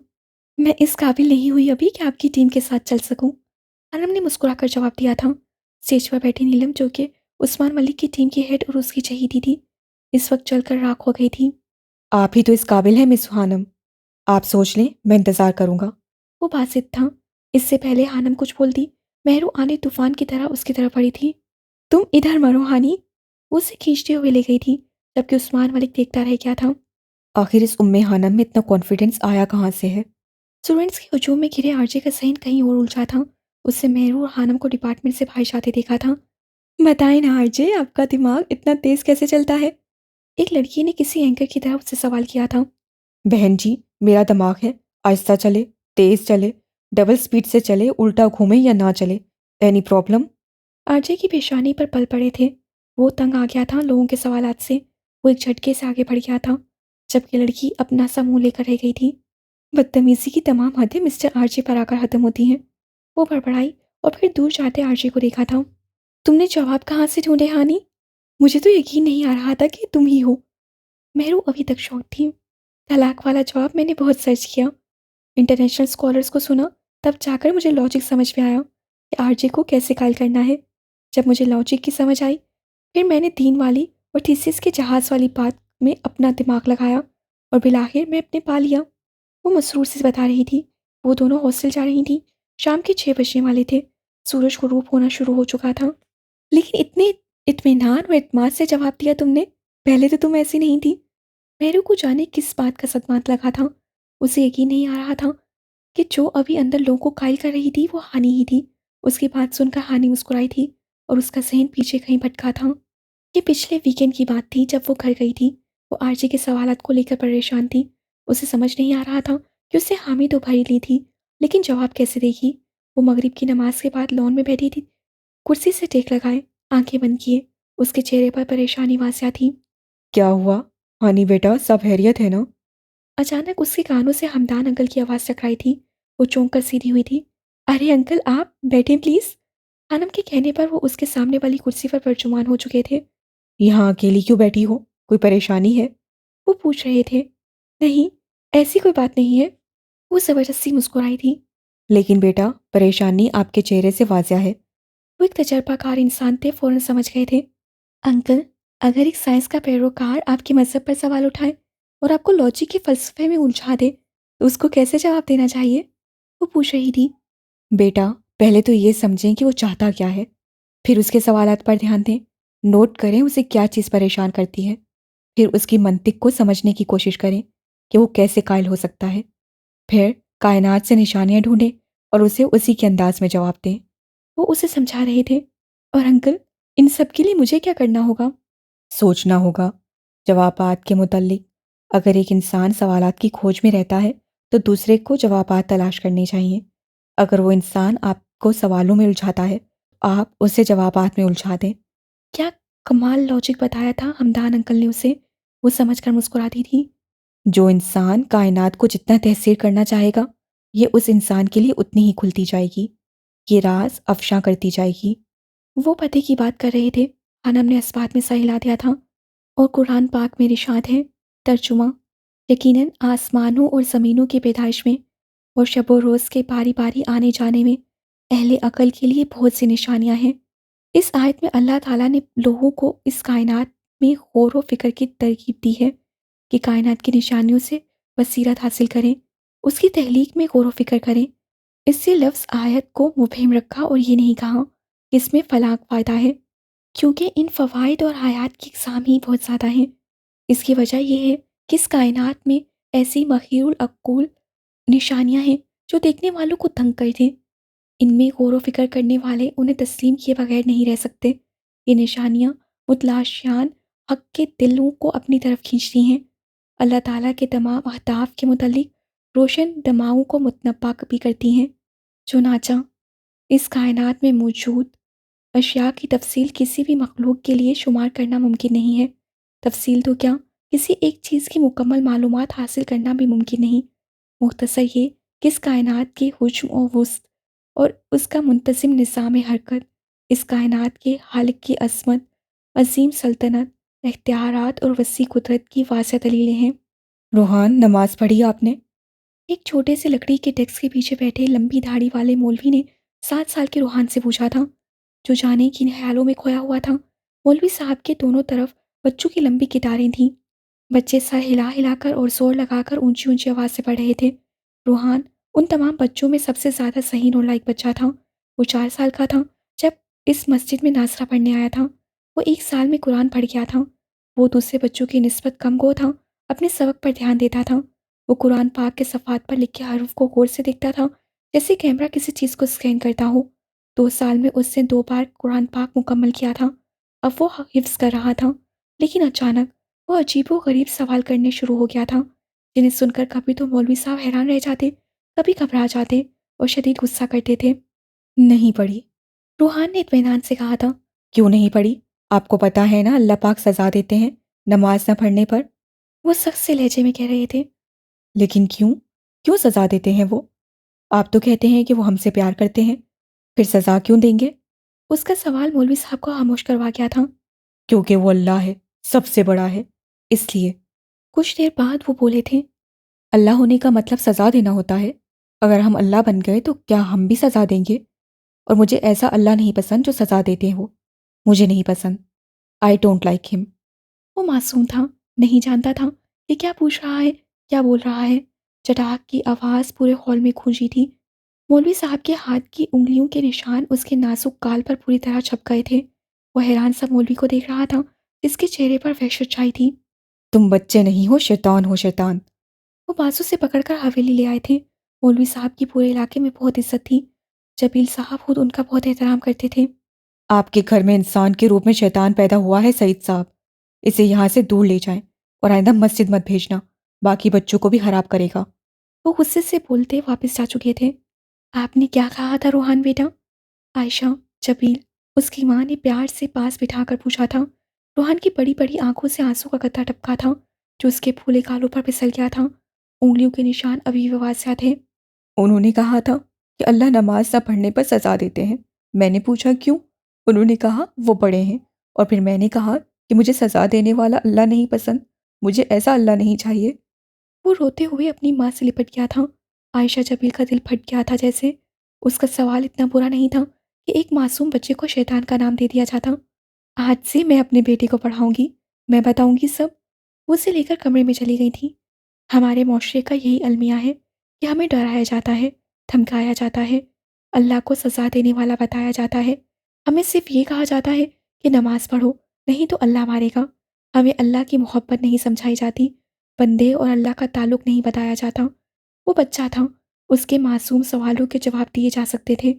मैं इस काबिल नहीं हुई अभी कि आपकी टीम के साथ चल सकूं। हानम ने मुस्कुराकर जवाब दिया था। स्टेज पर बैठी नीलम, जो कि उस्मान मलिक की टीम की हेड और उसकी चहेती थी, इस वक्त चलकर राख हो गई थी। आप ही तो इस काबिल हैं मिस हानम। आप सोच लें, मैं इंतज़ार करूँगा। वो बासित था। इससे पहले हानम कुछ बोलती, मेहरू आने तूफान की तरह उसकी तरफ बढ़ी थी। तुम इधर मरो हानी। वो उसे खींचते हुए ले गई थी, जबकि उस्मान मलिक देखता रह गया था। आखिर इस उम्मे हानम में इतना कॉन्फिडेंस आया कहाँ से है? स्टूडेंट्स के हुजूम में घिरे आरजे का जहन कहीं और उलझा था। उससे मेहरू और हानम को डिपार्टमेंट से बाहर जाते देखा था। बताएं ना आरजे, आपका दिमाग इतना तेज कैसे चलता है? एक लड़की ने किसी एंकर की तरह उससे सवाल किया था। बहन जी, मेरा दिमाग है, आहिस्ता चले, तेज़ चले, डबल स्पीड से चले, उल्टा घूमे या ना चले। Any problem? आरजे की पेशानी पर पल पड़े थे। वो तंग आ गया था लोगों के सवालात से। वो एक झटके से आगे बढ़ गया था, जबकि लड़की अपना सा मुंह लेकर रह गई थी। बदतमीजी की तमाम हदें मिस्टर आरजे पर आकर खत्म होती हैं। वो बड़बड़ाई और फिर दूर जाते आरजे को देखा था। तुमने जवाब कहाँ से ढूंढे हानी? मुझे तो यकीन नहीं आ रहा था कि तुम ही हो। मेहरू अभी तक शौक थी। तलाक वाला जवाब मैंने बहुत सर्च किया, इंटरनेशनल स्कॉलर्स को सुना, तब जाकर मुझे लॉजिक समझ में आया कि आरजे को कैसे कायल करना है। जब मुझे लॉजिक की समझ आई, फिर मैंने दीन वाली और थीसिस के जहाज़ वाली बात में अपना दिमाग लगाया और बिलाखिर मैं अपने पा लिया। वो मसरूर से बता रही थी। वो दोनों हॉस्टल जा रही थी। शाम के 6 बजने वाले थे। सूरज गुरूब होना शुरू हो चुका था। लेकिन इतने इत्मीनान और इत्मीनान से जवाब दिया तुमने। पहले तो तुम ऐसी नहीं थी। मेरू को जाने किस बात का सदमात लगा था। उसे यकीन नहीं आ रहा था कि जो अभी अंदर लोगों को कायल कर रही थी वो हानि ही थी। उसकी बात सुनकर हानि मुस्कुराई थी और उसका जहन पीछे कहीं भटका था। ये पिछले वीकेंड की बात थी जब वो घर गई थी। वो आरजे के सवालात को लेकर परेशान थी। उसे समझ नहीं आ रहा था कि उसे हामी तो भरी ली थी, लेकिन जवाब कैसे देगी। वो मगरिब की नमाज के बाद लॉन में बैठी थी, कुर्सी से टेक लगाए, आंखें बंद किए। उसके चेहरे पर परेशानी वासिया थी। क्या हुआ? हानी बेटा, सब खैरियत है ना? अचानक उसके कानों से हमदान अंकल की आवाज़ टकराई थी। वो चौंक कर सीधी हुई थी। अरे अंकल, आप बैठें प्लीज़। खानम के कहने पर वो उसके सामने वाली कुर्सी पर तर्जुमान हो चुके थे। यहाँ अकेली क्यों बैठी हो? कोई परेशानी है? वो पूछ रहे थे। नहीं, ऐसी कोई बात नहीं है। वो ज़बरदस्ती मुस्कुराई थी। लेकिन बेटा, परेशानी आपके चेहरे से वाज़िह है। वो एक तजर्बाकार इंसान थे, फ़ौरन समझ गए थे। अंकल, अगर एक साइंस का पैरोकार आपके मज़हब पर सवाल उठाए और आपको लॉजिक के फ़लसफ़े में उलझा दे, तो उसको कैसे जवाब देना चाहिए? वो पूछ रही थी। बेटा, पहले तो ये समझें कि वो चाहता क्या है, फिर उसके सवालात पर ध्यान दें। नोट करें उसे क्या चीज़ परेशान करती है, फिर उसकी मंतिक को समझने की कोशिश करें कि वो कैसे कायल हो सकता है। फिर कायनात से निशानियाँ ढूंढें और उसे उसी के अंदाज में जवाब दें। वो उसे समझा रहे थे। और अंकल, इन सब के लिए मुझे क्या करना होगा? सोचना होगा जवाबात के मुतल्लिक। अगर एक इंसान सवालात की खोज में रहता है, तो दूसरे को जवाबात तलाश करने चाहिए। अगर वो इंसान आपको सवालों में उलझाता है, आप उसे जवाबात में उलझा दें। क्या कमाल लॉजिक बताया था हमदान अंकल ने उसे। वो समझकर मुस्कुराती थी। जो इंसान कायनात को जितना तहसीर करना चाहेगा, ये उस इंसान के लिए उतनी ही खुलती जाएगी। ये राज अफ़शां करती जाएगी। वो पते की बात कर रहे थे। खानम ने इस्बात में सर हिला दिया था। और कुरान पाक में इरशाद है, तर्जुमा, यकीनन आसमानों और ज़मीनों की पैदाइश में और शब व रोज़ के बारी बारी आने जाने में अहले अकल के लिए बहुत सी निशानियां हैं। इस आयत में अल्लाह ताला ने लोगों को इस कायनात में गौर व फिक्र की तरकीब दी है कि कायनात की निशानियों से बसीरत हासिल करें, उसकी तहलीक में गौर व फिक्र करें। इससे लफ्ज़ आयत को मुबहम रखा और ये नहीं कहा कि इसमें फ़लाँ फ़ायदा है, क्योंकि इन फ़वाइद और आयात की अक़साम ही बहुत ज़्यादा हैं। इसकी वजह यह है कि इस कायनात में ऐसी मखीरुल अक़ूल निशानियां हैं जो देखने वालों को दंग कर दें। इनमें गौर व फिक्र करने वाले उन्हें तस्लीम किए बगैर नहीं रह सकते। ये निशानियां मुतलाशियान हक के दिलों को अपनी तरफ खींचती हैं। अल्लाह ताला के तमाम अहदाफ के मुतल्लिक रोशन दमाओं को मुतनब्बा भी करती हैं। चुनाचा इस कायनात में मौजूद अशिया की तफसील किसी भी मखलूक के लिए शुमार करना मुमकिन नहीं है। तफसील तो क्या, किसी एक चीज़ की मुकम्मल मालूमात हासिल करना भी मुमकिन नहीं। मुख्तसर ये कि इस कायनात के हुज्म और वुस्त और उसका मुंतज़िम निज़ाम हरकत, इस कायनात के खालिक की अज़मत, अज़ीम सल्तनत, इख्तियारात और वसी कुदरत की वाज़ेह दलीलें हैं। रूहान, नमाज पढ़ी आपने? एक छोटे से लकड़ी के डेस्क के पीछे बैठे लंबी दाढ़ी वाले मौलवी ने 7 साल के रूहान से पूछा था, जो जाने किन ख्यालों में खोया हुआ था। मौलवी साहब के दोनों तरफ बच्चों की लंबी कितारें थीं। बच्चे सर हिला हिलाकर और जोर लगाकर ऊंची ऊंची आवाज़ से पढ़ रहे थे। रूहान उन तमाम बच्चों में सबसे ज़्यादा सहीन और लायक बच्चा था। वो 4 साल का था जब इस मस्जिद में नाजरा पढ़ने आया था। वो 1 साल में कुरान पढ़ गया था। वो दूसरे बच्चों की निस्बत कम गो था, अपने सबक पर ध्यान देता था। वो कुरान पाक के सफ़ात पर लिखे हरूफ को गौर से देखता था, जैसे कैमरा किसी चीज़ को स्कैन करता हो। 2 साल में उसने 2 बार कुरान पाक मुकम्मल किया था। अब वो हिफ्ज़ कर रहा था। लेकिन अचानक वो अजीबो गरीब सवाल करने शुरू हो गया था, जिन्हें सुनकर कभी तो मौलवी साहब हैरान रह जाते, कभी घबरा जाते और शदीद गुस्सा करते थे। नहीं पढ़ी। रूहान ने इत्मीनान से कहा था। क्यों नहीं पढ़ी? आपको पता है ना, अल्लाह पाक सज़ा देते हैं नमाज न पढ़ने पर। वो सख्त से लहजे में कह रहे थे। लेकिन क्यों? क्यों सज़ा देते हैं वो? आप तो कहते हैं कि वो हमसे प्यार करते हैं, फिर सज़ा क्यों देंगे? उसका सवाल मौलवी साहब को खामोश करवा गया था। क्योंकि वो अल्लाह है, सबसे बड़ा है, इसलिए। कुछ देर बाद वो बोले थे। अल्लाह होने का मतलब सज़ा देना होता है। अगर हम अल्लाह बन गए तो क्या हम भी सज़ा देंगे? और मुझे ऐसा अल्लाह नहीं पसंद जो सज़ा देते हो। मुझे नहीं पसंद। I don't like him. वो मासूम था, नहीं जानता था ये क्या पूछ रहा है, क्या बोल रहा है। चटाक की आवाज़ पूरे हॉल में गूंजी थी। मौलवी साहब के हाथ की उंगलियों के निशान उसके नाजुक गाल पर पूरी तरह छप गए थे। वो हैरान सा मौलवी को देख रहा था, जिसके चेहरे पर वहशत छाई थी। तुम बच्चे नहीं हो, शैतान हो, शैतान। वो बाजू से पकड़कर हवेली ले आए थे। मौलवी साहब की पूरे इलाके में बहुत इज्जत थी। जबील साहब खुद उनका बहुत एहतराम करते थे। आपके घर में इंसान के रूप में शैतान पैदा हुआ है सईद साहब। इसे यहाँ से दूर ले जाएं और आइंदा मस्जिद मत भेजना, बाकी बच्चों को भी खराब करेगा। वो गुस्से से बोलते वापस जा चुके थे। आपने क्या कहा था रोहान बेटा? आयशा, जबील, उसकी माँ ने प्यार से पास बिठाकर पूछा था। रोहान की बड़ी-बड़ी आँखों से आँसू का कतरा टपका था, जो उसके फूले गालों पर फिसल गया था। उँगलियों के निशान अभी भी वासिया थे। उन्होंने कहा था कि अल्लाह नमाज ना पढ़ने पर सज़ा देते हैं। मैंने पूछा क्यों? उन्होंने कहा वो बड़े हैं। और फिर मैंने कहा कि मुझे सज़ा देने वाला अल्लाह नहीं पसंद, मुझे ऐसा अल्लाह नहीं चाहिए। वो रोते हुए अपनी माँ से लिपट गया था। आयशा जबील का दिल फट गया था जैसे। उसका सवाल इतना बुरा नहीं था कि एक मासूम बच्चे को शैतान का नाम दे दिया जाता। आज से मैं अपने बेटे को पढ़ाऊंगी, मैं बताऊंगी सब। वो उसे लेकर कमरे में चली गई थी। हमारे मुआशरे का यही अलमिया है कि हमें डराया जाता है, धमकाया जाता है, अल्लाह को सज़ा देने वाला बताया जाता है। हमें सिर्फ ये कहा जाता है कि नमाज पढ़ो, नहीं तो अल्लाह मारेगा। हमें अल्लाह की मोहब्बत नहीं समझाई जाती, बंदे और अल्लाह का ताल्लुक नहीं बताया जाता। वो बच्चा था, उसके मासूम सवालों के जवाब दिए जा सकते थे,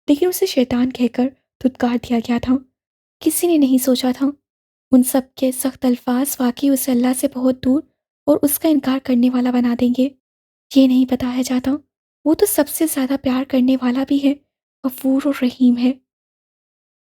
लेकिन उसे शैतान कहकर धुतकार दिया गया था। किसी ने नहीं सोचा था उन सब के सख्त अल्फाज वाकई उसे अल्लाह से बहुत दूर और उसका इनकार करने वाला बना देंगे। ये नहीं बताया जाता वो तो सबसे ज़्यादा प्यार करने वाला भी है, गफूर और रहीम है।